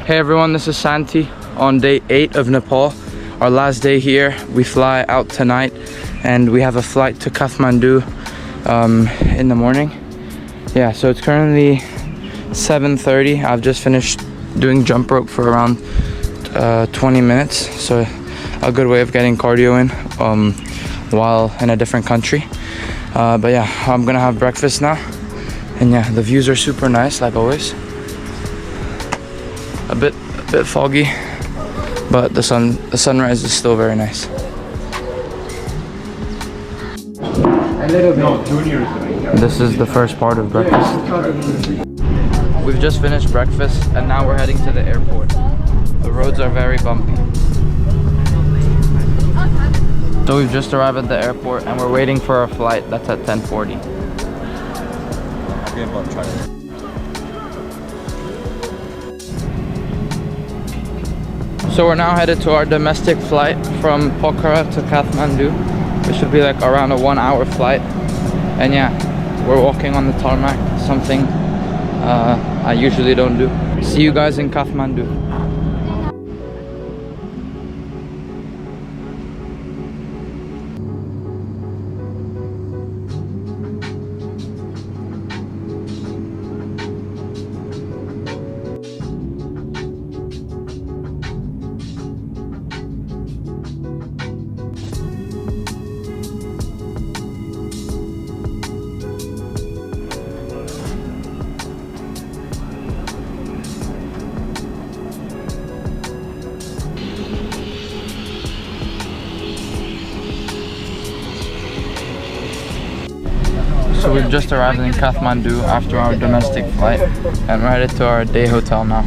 Hey everyone, this is Santi on day 8 of Nepal. Our last day here. We fly out tonight and we have a flight to Kathmandu in the morning. Yeah, so it's currently 7:30. I've just finished doing jump rope for around 20 minutes. So a good way of getting cardio in while in a different country. But yeah, I'm gonna have breakfast now. And yeah, the views are super nice like always. A bit foggy, but the sunrise is still very nice. This is the first part of breakfast. We've just finished breakfast and now we're heading to the airport. The roads are very bumpy. So we've just arrived at the airport and we're waiting for our flight that's at 10:40. So we're now headed to our domestic flight from Pokhara to Kathmandu. It should be like around a 1-hour flight. And yeah, we're walking on the tarmac, something I usually don't do. See you guys in Kathmandu. So we've just arrived in Kathmandu after our domestic flight and we're headed to our day hotel now.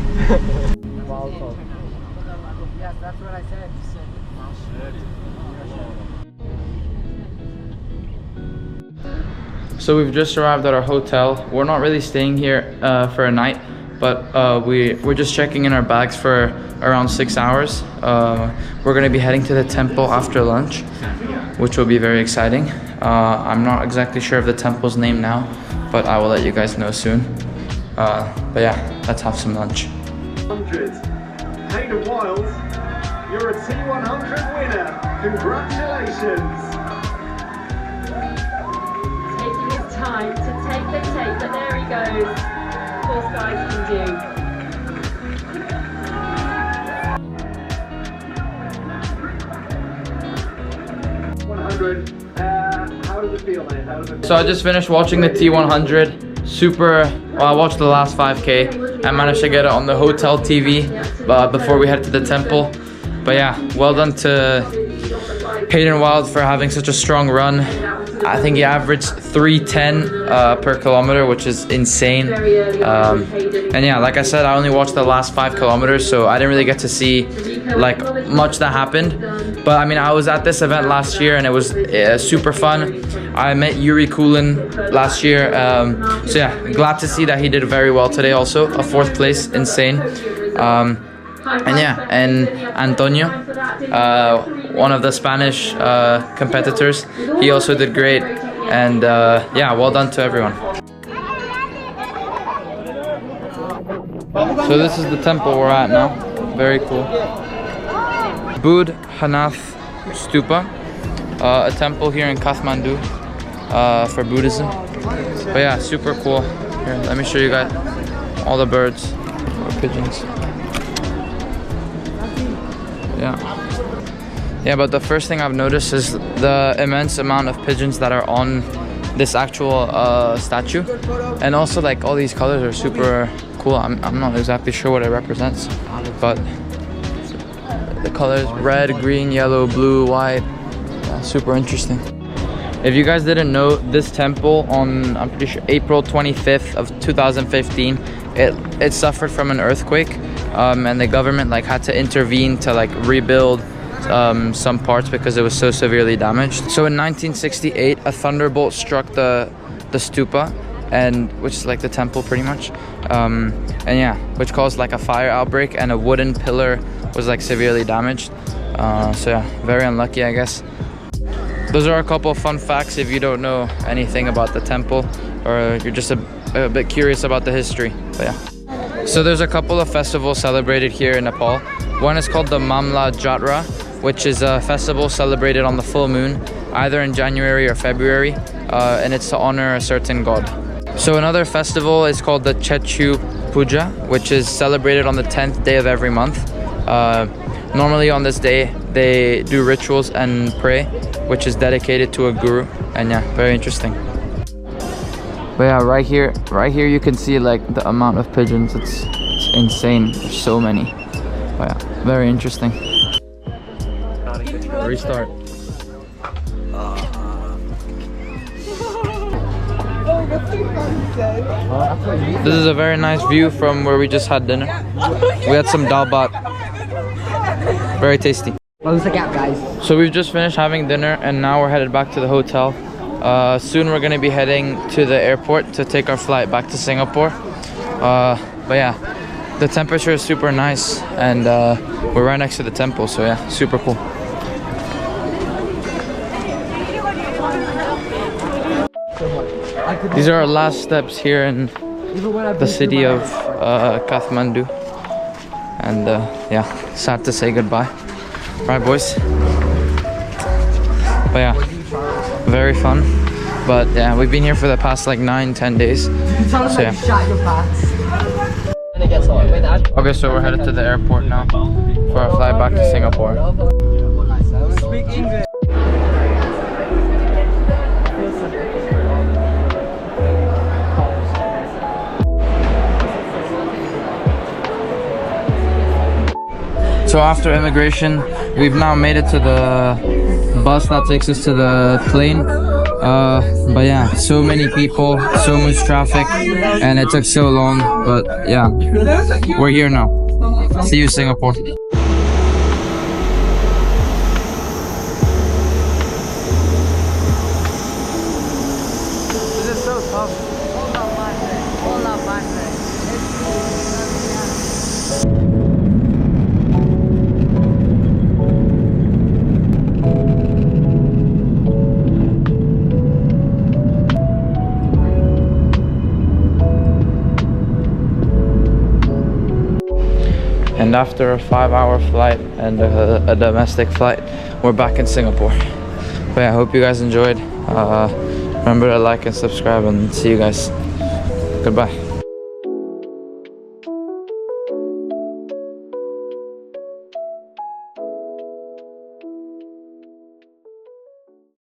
So we've just arrived at our hotel. We're not really staying here for a night, but we're just checking in our bags for around 6 hours. We're gonna be heading to the temple after lunch, which will be very exciting. I'm not exactly sure of the temple's name now, but I will let you guys know soon. But yeah, let's have some lunch. Hayden Wild, you're a T100 winner. Congratulations. Taking his time to take the tape, but there he goes. Course guys can do. 100. How does it feel, man? How does it feel? So I just finished watching the T100. Well, I watched the last 5K. I managed to get it on the hotel TV before we head to the temple. But yeah, well done to Hayden Wild for having such a strong run. I think he averaged 3:10 per kilometer, which is insane. And yeah, like I said, I only watched the last 5 kilometers, so I didn't really get to see like much that happened. But I mean, I was at this event last year and it was super fun. I met Yuri Kulin last year. So yeah, glad to see that he did very well today also. A 4th place, insane. And yeah, and Antonio, one of the Spanish competitors, he also did great. And yeah, well done to everyone. So this is the temple we're at now. Very cool. Boudhanath Stupa, a temple here in Kathmandu for Buddhism. But yeah, super cool. Here, let me show you guys all the birds or pigeons. Yeah, but the first thing I've noticed is the immense amount of pigeons that are on this actual statue, and also like all these colors are super cool. I'm not exactly sure what it represents, but the colors red, green, yellow, blue, white, super interesting. If you guys didn't know, this temple on, I'm pretty sure, April 25th of 2015, it suffered from an earthquake, and the government like had to intervene to like rebuild some parts because it was so severely damaged. So in 1968, a thunderbolt struck the stupa, and which is like the temple pretty much, and yeah, which caused like a fire outbreak, and a wooden pillar was like severely damaged. So yeah, very unlucky, I guess. Those are a couple of fun facts if you don't know anything about the temple, or you're just a bit curious about the history. But yeah. So there's a couple of festivals celebrated here in Nepal. One is called the Mamla Jatra, which is a festival celebrated on the full moon, either in January or February, and it's to honor a certain god. So another festival is called the Chechu Puja, which is celebrated on the 10th day of every month. Normally on this day, they do rituals and pray, which is dedicated to a guru, and yeah, very interesting. But yeah, right here you can see like the amount of pigeons. It's insane. There's so many. But yeah, very interesting. Restart. This is a very nice view from where we just had dinner. We had some dal bat. Very tasty. Close the gap, guys. So we've just finished having dinner and now we're headed back to the hotel. Soon we're going to be heading to the airport to take our flight back to Singapore. But yeah, the temperature is super nice and we're right next to the temple, so yeah, super cool. These are our last steps here in the city of Kathmandu. And yeah, sad to say goodbye. Right, boys? But yeah, very fun. But yeah, we've been here for the past like 9-10 days. So yeah. Okay, so we're headed to the airport now for our flight back to Singapore. Speak English. So after immigration, we've now made it to the bus that takes us to the plane. But yeah, so many people, so much traffic, and it took so long. But yeah, we're here now. See you, Singapore. This is so tough. And after a 5-hour flight and a domestic flight, we're back in Singapore. But yeah, I hope you guys enjoyed. Remember to like and subscribe, and see you guys. Goodbye.